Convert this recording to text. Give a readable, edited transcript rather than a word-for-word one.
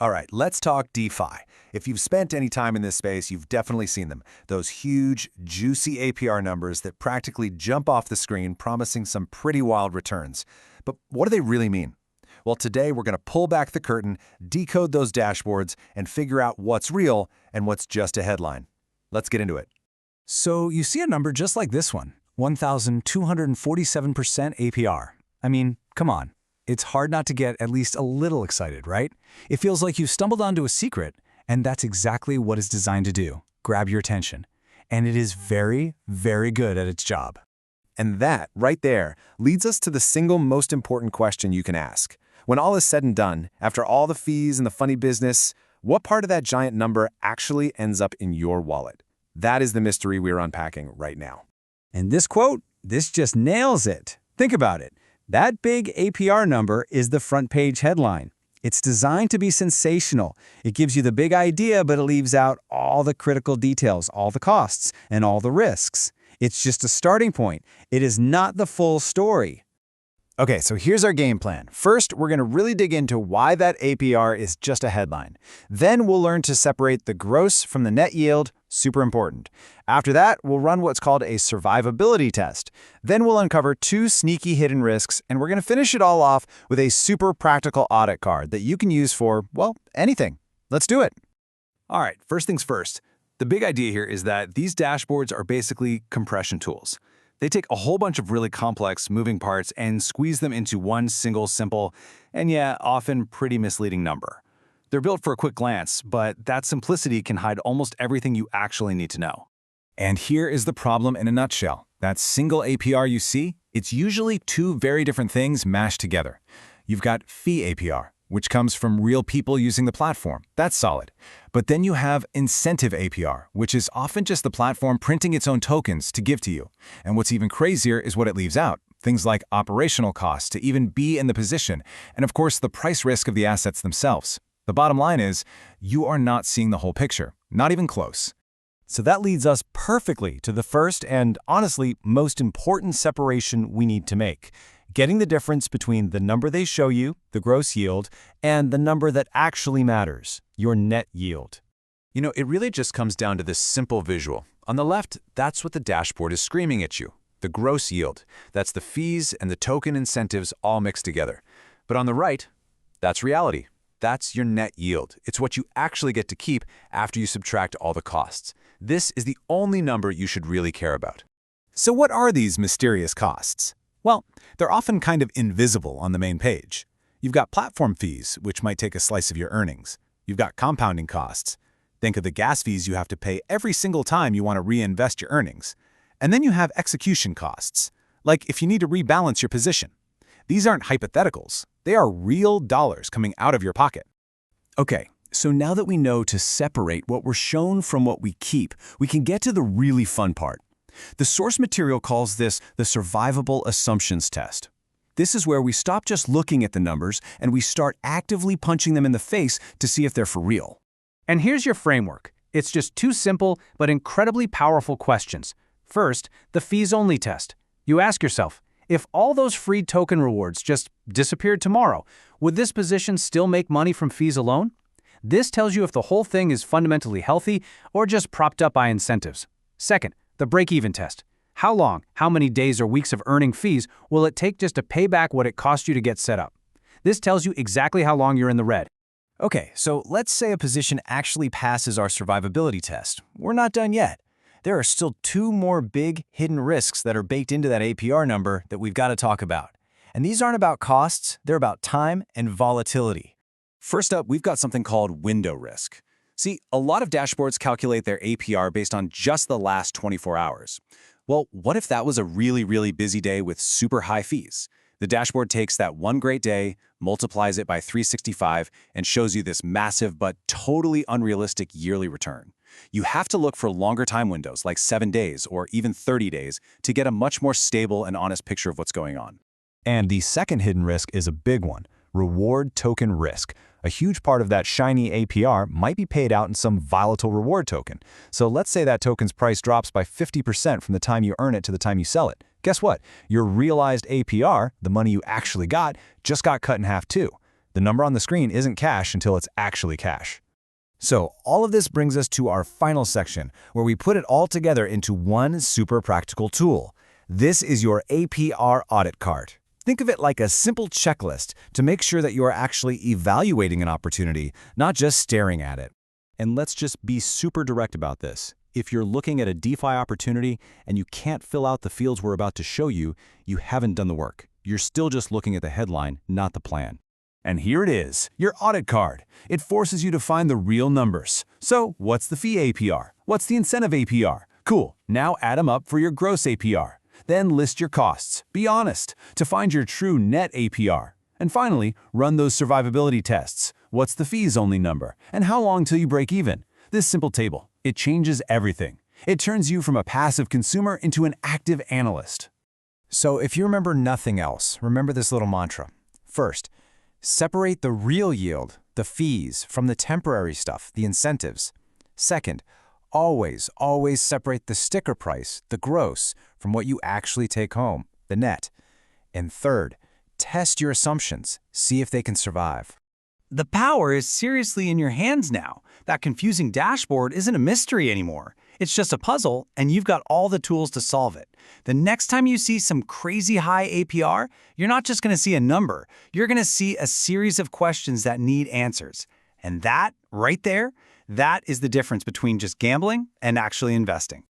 All right, let's talk DeFi. If you've spent any time in this space, you've definitely seen them. Those huge, juicy APR numbers that practically jump off the screen, promising some pretty wild returns. But what do they really mean? Well, today we're going to pull back the curtain, decode those dashboards, and figure out what's real and what's just a headline. Let's get into it. So you see a number just like this one, 1,247% APR. I mean, come on. It's hard not to get at least a little excited, right? It feels like you've stumbled onto a secret, and that's exactly what it's designed to do, grab your attention. And it is very, very good at its job. And that, right there, leads us to the single most important question you can ask. When all is said and done, after all the fees and the funny business, what part of that giant number actually ends up in your wallet? That is the mystery we're unpacking right now. And this quote, this just nails it. Think about it. That big APR number is the front page headline. It's designed to be sensational. It gives you the big idea, but it leaves out all the critical details, all the costs, and all the risks. It's just a starting point. It is not the full story. Okay, so here's our game plan. First, we're going to really dig into why that APR is just a headline. Then we'll learn to separate the gross from the net yield, super important. After that, we'll run what's called a survivability test. Then we'll uncover two sneaky hidden risks, and we're going to finish it all off with a super practical audit card that you can use for, well, anything. Let's do it. All right, first things first. The big idea here is that these dashboards are basically compression tools. They take a whole bunch of really complex moving parts and squeeze them into one single simple, and yeah, often pretty misleading number. They're built for a quick glance, but that simplicity can hide almost everything you actually need to know. And here is the problem in a nutshell. That single APR you see, it's usually two very different things mashed together. You've got fee APR, which comes from real people using the platform. That's solid. But then you have incentive APR, which is often just the platform printing its own tokens to give to you. And what's even crazier is what it leaves out. Things like operational costs to even be in the position, and of course the price risk of the assets themselves. The bottom line is, you are not seeing the whole picture, not even close. So that leads us perfectly to the first and, honestly, most important separation we need to make. Getting the difference between the number they show you, the gross yield, and the number that actually matters, your net yield. You know, it really just comes down to this simple visual. On the left, that's what the dashboard is screaming at you, the gross yield. That's the fees and the token incentives all mixed together. But on the right, that's reality. That's your net yield. It's what you actually get to keep after you subtract all the costs. This is the only number you should really care about. So what are these mysterious costs? Well, they're often kind of invisible on the main page. You've got platform fees, which might take a slice of your earnings. You've got compounding costs. Think of the gas fees you have to pay every single time you want to reinvest your earnings. And then you have execution costs, like if you need to rebalance your position. These aren't hypotheticals. They are real dollars coming out of your pocket. Okay, so now that we know to separate what we're shown from what we keep, we can get to the really fun part. The source material calls this the survivable assumptions test. This is where we stop just looking at the numbers and we start actively punching them in the face to see if they're for real. And here's your framework. It's just two simple but incredibly powerful questions. First, the fees-only test. You ask yourself, if all those free token rewards just disappeared tomorrow, would this position still make money from fees alone? This tells you if the whole thing is fundamentally healthy or just propped up by incentives. Second, the break-even test. How long, how many days or weeks of earning fees will it take just to pay back what it cost you to get set up? This tells you exactly how long you're in the red. Okay, so let's say a position actually passes our survivability test. We're not done yet. There are still two more big hidden risks that are baked into that APR number that we've got to talk about. And these aren't about costs, they're about time and volatility. First up, we've got something called window risk. See, a lot of dashboards calculate their APR based on just the last 24 hours. Well, what if that was a really, really busy day with super high fees? The dashboard takes that one great day, multiplies it by 365, and shows you this massive but totally unrealistic yearly return. You have to look for longer time windows, like 7 days or even 30 days, to get a much more stable and honest picture of what's going on. And the second hidden risk is a big one, reward token risk. A huge part of that shiny APR might be paid out in some volatile reward token. So let's say that token's price drops by 50% from the time you earn it to the time you sell it. Guess what? Your realized APR, the money you actually got, just got cut in half too. The number on the screen isn't cash until it's actually cash. So all of this brings us to our final section, where we put it all together into one super practical tool. This is your APR audit card. Think of it like a simple checklist to make sure that you are actually evaluating an opportunity, not just staring at it. And let's just be super direct about this. If you're looking at a DeFi opportunity and you can't fill out the fields we're about to show you, you haven't done the work. You're still just looking at the headline, not the plan. And here it is, your audit card. It forces you to find the real numbers. So, what's the fee APR? What's the incentive APR? Cool, now add them up for your gross APR. Then list your costs. Be honest to find your true net APR. And finally, run those survivability tests. What's the fees only number? And how long till you break even? This simple table, it changes everything. It turns you from a passive consumer into an active analyst. So if you remember nothing else, remember this little mantra. First, separate the real yield, the fees, from the temporary stuff, the incentives. Second, always separate the sticker price, the gross, from what you actually take home, the net. And third, test your assumptions, see if they can survive. The power is seriously in your hands now. That confusing dashboard isn't a mystery anymore. It's just a puzzle, and you've got all the tools to solve it. The next time you see some crazy high APR, you're not just going to see a number. You're going to see a series of questions that need answers. And that, right there, that is the difference between just gambling and actually investing.